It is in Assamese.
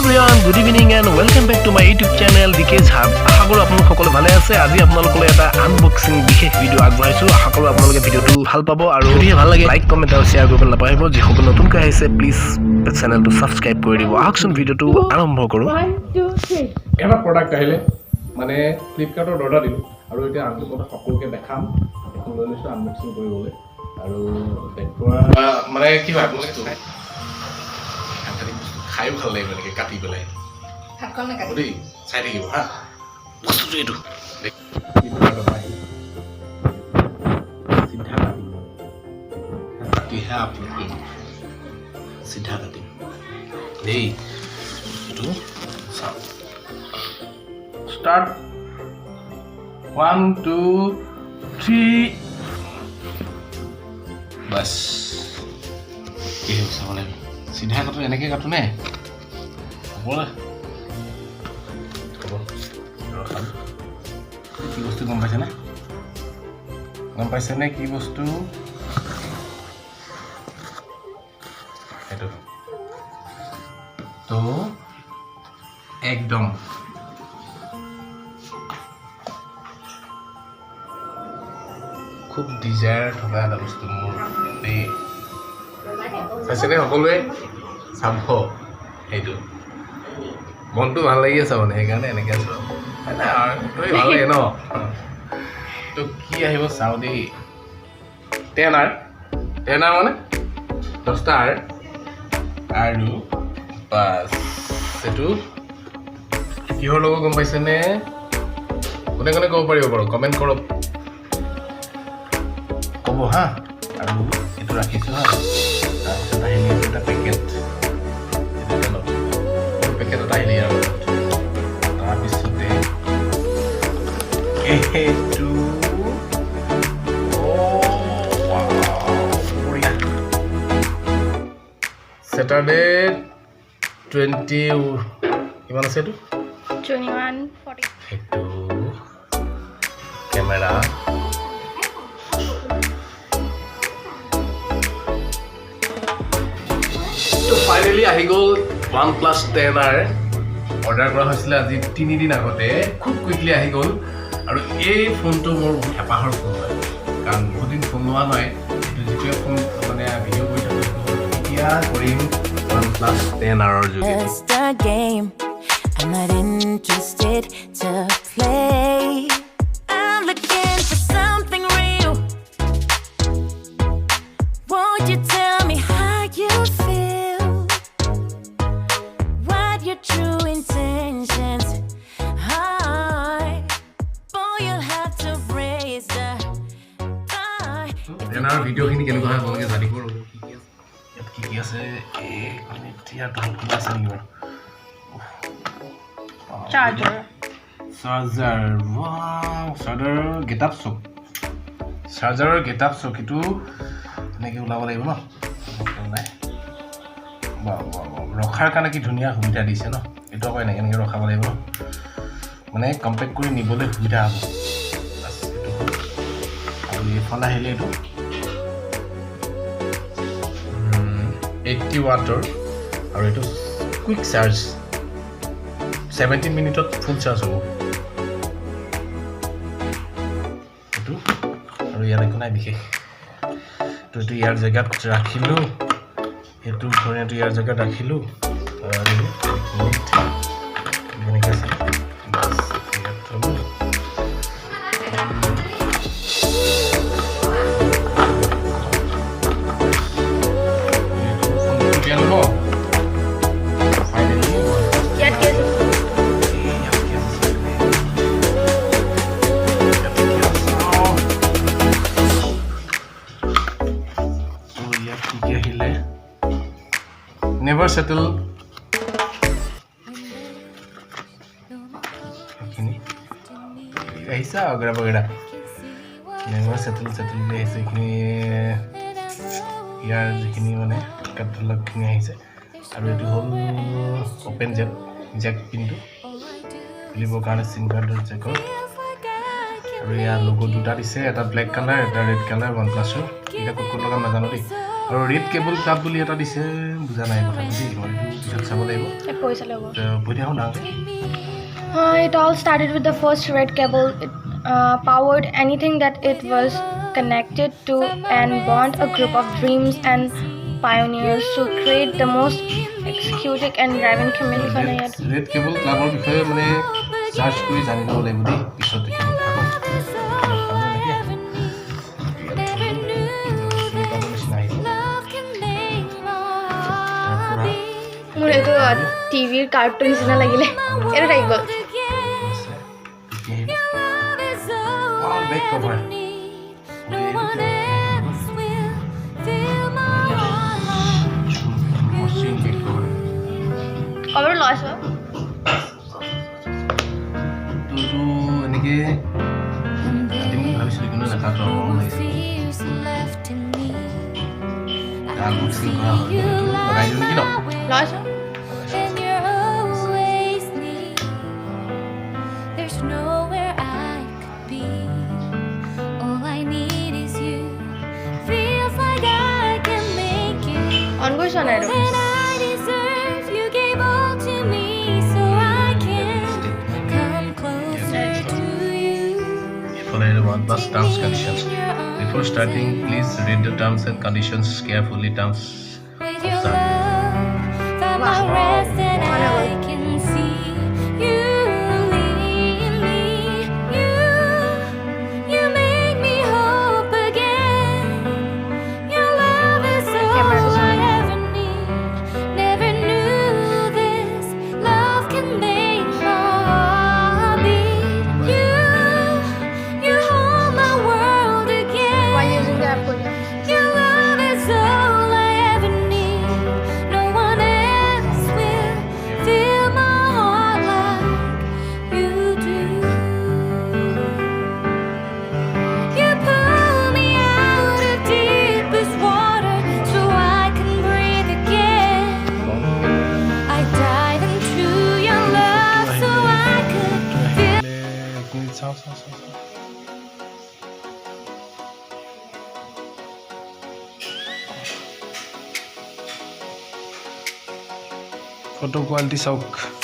everyone, good evening and welcome back to my YouTube channel 𝘿𝙆'sHub. আশা কৰো আপোনালোক সকলো ভালে আছে। আজি আপোনালোকলৈ এটা আনবক্সিং বিশেষ ভিডিও আগবঢ়াইছো। আশা কৰো আপোনালোকে ভিডিওটো ভাল পাব আৰু যদি ভাল লাগে লাইক কমেন্ট আৰু শেয়াৰ কৰিব নাপাহৰিব। যিসকল নতুনকৈ আহিছে প্লিজ চেনেলটো সাবস্ক্ৰাইব কৰি দিব। আহকচোন ভিডিওটো আৰম্ভ কৰো। 1 2 3 এটা প্ৰডাক্ট আহিলে মানে ফ্লিপকাৰ্টৰ অৰ্ডাৰ দিলোঁ আৰু এতিয়া আনবকত সকলোকে দেখাম এখন লৈ লৈছোঁ আনবক্সিং কৰিবলৈ আৰু দেখুৱা মানে কি ভাবো খায়ো ভাল লাগিব এনেকৈ কাটি পেলাই দেই চাই থাকিব হা বস্তুটো এইটো চিধা আপলোড কৰিম চিধা কাটিম দেই এইটো চাওক Start 1 2 3 बस ये सामने सीधा काटो এনেকে কাটো নে বলা কি বস্তু গম পাইছে না কি বস্তু এটো তো একদম খুব ডিজায়াৰ থকা এটা বস্তু মোৰ দেই চাইছেনে সকলোৱে চাব সেইটো মনটো ভাল লাগি আছে মানে সেইকাৰণে এনেকৈ আছোঁ তই ভাল লাগে ন তো কি আহিব চাওঁ দেই 10R মানে 10টা আৰু বাছ এইটো কিহৰ লগত গম পাইছেনে কোনে কোনে ক'ব পাৰিব বাৰু কমেণ্ট কৰক হা আৰু এইটো ৰাখিছোঁ হা তাৰপিছত আহিলে এটা পেকেট পেকেটত আহিলে আৰু তাৰপিছতে এইটো ছেটাৰডে 20 কিমান আছে এইটো 2140 এইটো কেমেৰা ফাইনেলি আহি গ'ল OnePlus 10R অৰ্ডাৰ কৰা হৈছিলে আজি 3 দিন আগতে খুব কুইকলি আহি গ'ল আৰু এই ফোনটো মোৰ হেঁপাহৰ ফোন হয় কাৰণ বহুত দিন ফোন লোৱা নাই এইটো যিটোৱে ফোন মানে ভিডিঅ' কৰি থাকোঁ এতিয়া কৰিম OnePlus 10Rৰ যোগেদি এনাৰ ভিডিঅ'খিনি কেনেকুৱা হয় আপোনালোকে জানিব ৰ'ব কি কি আছে এক মিনিট ইয়াত কিবা আছে নেকি বাৰু চাৰ্জাৰ চাৰ্জাৰৰ গেটআপ চক এইটো এনেকৈ ওলাব লাগিব ন নাই ৰখাৰ কাৰণে কি ধুনীয়া সুবিধা দিছে ন এইটো আকৌ এনেকৈ ৰখাব লাগিব ন মানে কম্পেক্ট কৰি নিবলৈ সুবিধা হ'ব আৰু এইফালে আহিলে এইটো 80 ৱাটৰ আৰু এইটো কুইক চাৰ্জ 17 মিনিটত ফুল চাৰ্জ হ'ব এইটো আৰু ইয়াত একো নাই বিশেষ তো এইটো ইয়াৰ জেগাত ৰাখিলোঁ এইটো ধৰণেটো ইয়াৰ জেগাত ৰাখিলোঁ আৰু এনেকৈ আছে never settle ऐसा वगैरह वगैरह never settle ले ऐसे कि यार जिखिनि माने कटलक खिनि आइছে আৰু এটো হল ওপেন জ্যাক পিনটো লিবৰ কাৰণে সিম কাৰ্ডৰ জ্যাক আৰু ইয়াৰ লোগো দুটা দিছে এটা ব্ল্যাক কালাৰ এটা ৰেড কালাৰ OnePlus এটা কোড লগাম নাজানো দেই আৰু ৰেড কেবল ক্লাব বুলি এটা দিছে বুজা নাই কথাটো দেই মই পিছত চাব লাগিব পইচা ল'ব বুজি আহোঁ ডাঙৰ It all started with the first red cable. It powered anything that it was connected to and bond a group of dreams and pioneers to create the most exotic and driving community. Red cable ক্লাবৰ বিষয়ে মানে চাৰ্চ কৰি জানি ল'ব লাগিব দেই পিছত দেখিব মোৰ এইটো টিভিৰ কাৰ্টুন নিচিনা লাগিলে এইটো থাকি গ'ল বেক কভাৰ কভাৰটো লৈছোঁ তোৰতো এনেকৈ আদিম ভাবিছিলোঁ কিন্তু নাথাকে আনবক্সিং কৰা হয় লগাই দিওঁ নেকি ন লৈছোঁ অন কৰিছোঁ নাই এইটো Follow the OnePlus terms conditions. Before starting, please read the terms and conditions carefully. Terms of photo quality soak